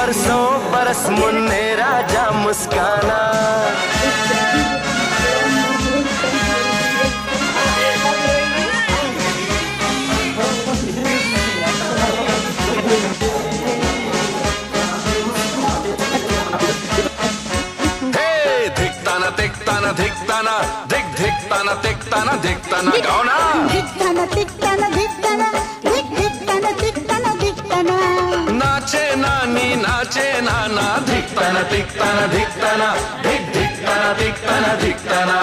बरसों बरस मुन्ने राजा मुस्काना। धिकताना धिकताना धिकताना धिक धिकताना धिकताना धिकताना गाओ ना। धिकताना धिकताना धिकताना धिक धिकताना धिकताना धिकताना। नाचे नानी नाचे नाना धिकताना धिकताना धिकताना धिक धिकताना धिकताना धिकताना।